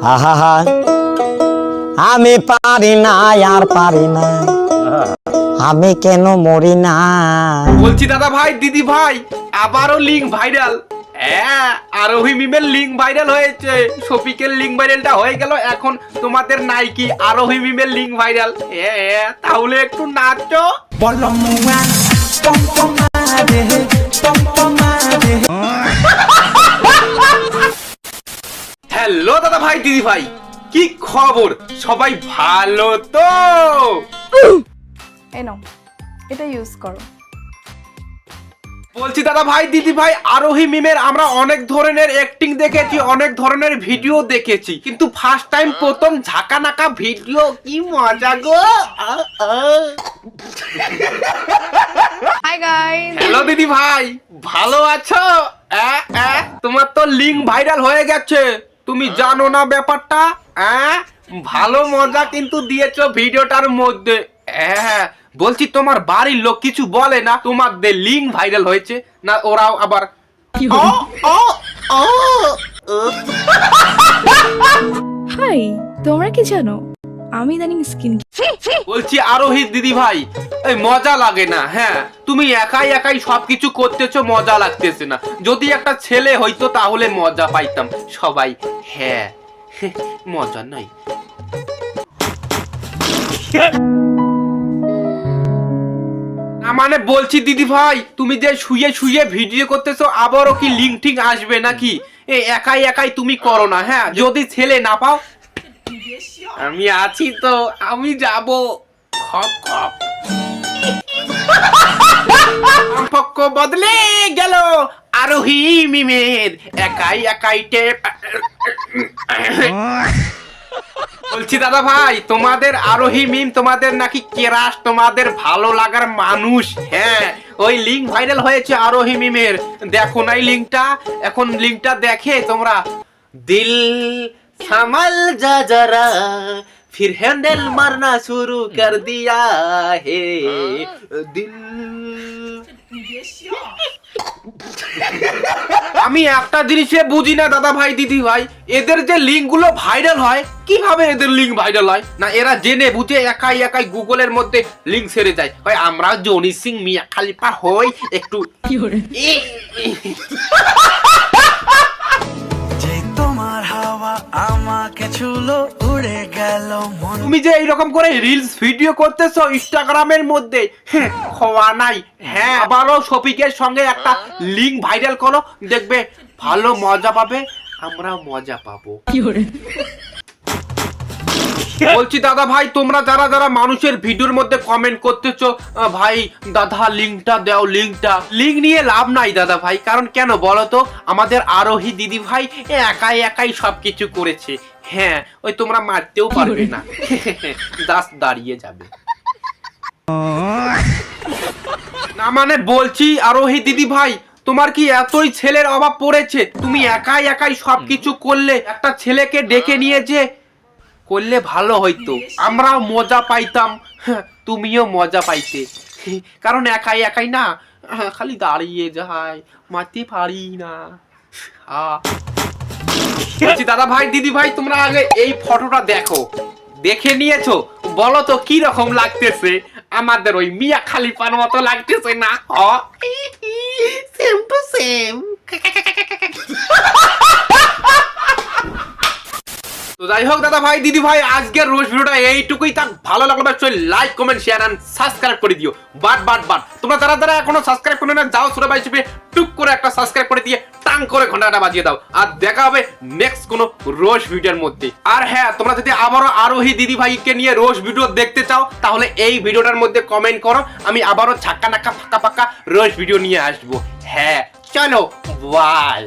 আহা আমি পারি না আর পারি না, আমি কেন মরি না। বলছি দাদা ভাই দিদি ভাই আবারও লিঙ্ক ভাইরাল। হ্যাঁ আরোহী মিমের লিঙ্ক ভাইরাল হয়েছে, শফিকের লিঙ্ক ভাইরালটা হয়ে গেল, এখন তোমাদের নাইকি আরোহী মিমের লিঙ্ক ভাইরাল। তাহলে একটু নাচো। হ্যালো দাদা ভাই দিদি ভাই, কি খবর? সবাই ভালো তো? এই নাও, এটা ইউজ করো। বলছি দাদা ভাই দিদি ভাই আরোহী মিমের আমরা অনেক ধরনের অ্যাক্টিং দেখেছি, অনেক ধরনের ভিডিও দেখেছি, কিন্তু ফার্স্ট টাইম প্রথম ঝাঁকা নাকা ভিডিও, কি মজা গো। হাই গাইস, হ্যালো দিদি ভাই, ভালো আছো? তোমার তো লিঙ্ক ভাইরাল হয়ে গেছে, তুমি জানো না ব্যাপারটা? ভালো মজা কিন্তু দিয়েছো ভিডিওটার মধ্যে। হ্যাঁ বলছি তোমার বাড়ির লোক কিছু বলে না তোমাদের লিঙ্ক ভাইরাল হয়েছে? না ওরাও আবার হাই, তোমরা কি জানো আমি ইদানিং স্কিন। বলছি আরোহী দিদি ভাই এই মজা লাগে না? হ্যাঁ তুমি একাই একাই সবকিছু করতেছো, মজা লাগতেছে না। যদি একটা ছেলে হইতো তাহলে মজা পাইতাম সবাই। হ্যাঁ মজা নাই। মানে বলছি দিদি ভাই তুমি যে শুয়ে শুয়ে ভিডিও করতেছো, আবারও কি লিঙ্ক ঠিক আসবে নাকি? একাই একাই তুমি করো না। হ্যাঁ যদি ছেলে না পাও আমি আছি তো, আমি যাব। খপ খপ সম্পর্ক বদলে গেল আরোহী মিমের, একাই একাই টেপ। বলছি দাদা ভাই তোমাদের আরোহী মিম তোমাদের নাকি কেরাস, তোমাদের ভালো লাগার মানুষ। হ্যাঁ ওই লিঙ্ক ভাইরাল হয়েছে আরোহী মিমের, দেখো নাই লিঙ্কটা? এখন লিঙ্কটা দেখে তোমরা দিল সামাল যা যারা फिर हैंडल मारना शुरू कर दिया है दिल। আমি একটা জিনিসে বুঝি না দাদা ভাই দিদি ভাই, এদের যে লিঙ্ক গুলো ভাইরাল হয় কিভাবে এদের লিঙ্ক ভাইরাল হয়? না এরা জেনে বুঝে একাই একাই গুগলের মধ্যে লিঙ্ক ছেড়ে যায়, হয় আমরা জনি সিং মিয়া খালিফা হই একটু। তুমি যে এইরকম করে রিলস ভিডিও করতেছো ইনস্টাগ্রামের মধ্যে, হ্যাঁ হওয়া নাই। হ্যাঁ আবারও শফিকের সঙ্গে একটা লিঙ্ক ভাইরাল করো, দেখবে ভালো মজা পাবে, আমরা মজা পাবো। বলছি দাদা ভাই তোমরা যারা যারা মানুষের ভিডিওর মধ্যে কমেন্ট করতেছো ভাই দাদা লিঙ্কটা দাও, লিঙ্ক নিয়ে লাভ নাই দাদা ভাই। কারণ কেন বলো তো? আমাদের আরোহী দিদি ভাই একাই একাই সবকিছু করেছে। হ্যাঁ ওই তোমরা মারতেও পারবে না, দাস দাঁড়িয়ে যাবে না। মানে বলছি আরোহী দিদি ভাই তোমার কি এতই ছেলের অভাব পড়েছে? তুমি একাই একাই সবকিছু করলে, একটা ছেলেকে ডেকে নিয়ে যে করলে ভালো হইতো, আমরাও মজা পাইতাম, তুমিও মজা পাইতে। কারণ একাই একাই না খালি দাঁড়িয়ে যায়, মারতে পারি না। দাদা ভাই দিদি ভাই তোমরা আগে এই ফটোটা দেখো, দেখে নিয়েছো? বলো তো কি রকম লাগতেছে? আমাদের ওই মিয়া খালিফার মতো লাগতেছে না? Same to same. তো যাই হোক দাদা ভাই দিদি ভাই আজকের রোজ ভিডিওটা এইটুকুই থাক। ভালো লাগলে অবশ্যই like comment share and subscribe করে দিও। বাট তোমরা যারা যারা এখনো সাবস্ক্রাইব করে না যাও সুরে ভাই হিসেবে টুক করে একটা সাবস্ক্রাইব করে দিয়ে টাং করে ঘন্টাটা বাজিয়ে দাও। আর দেখা হবে নেক্সট কোনো রোজ ভিডিওর মধ্যে। আর হ্যাঁ তোমরা যদি আবারও আরোহী দিদি ভাইকে নিয়ে রোজ ভিডিও দেখতে চাও তাহলে এই ভিডিওটার মধ্যে কমেন্ট করো, আমি আবারও ছাক্কা নাক্কা ফাঁকা ফাঁকা রোজ ভিডিও নিয়ে আসবো। হ্যাঁ চলো বাই।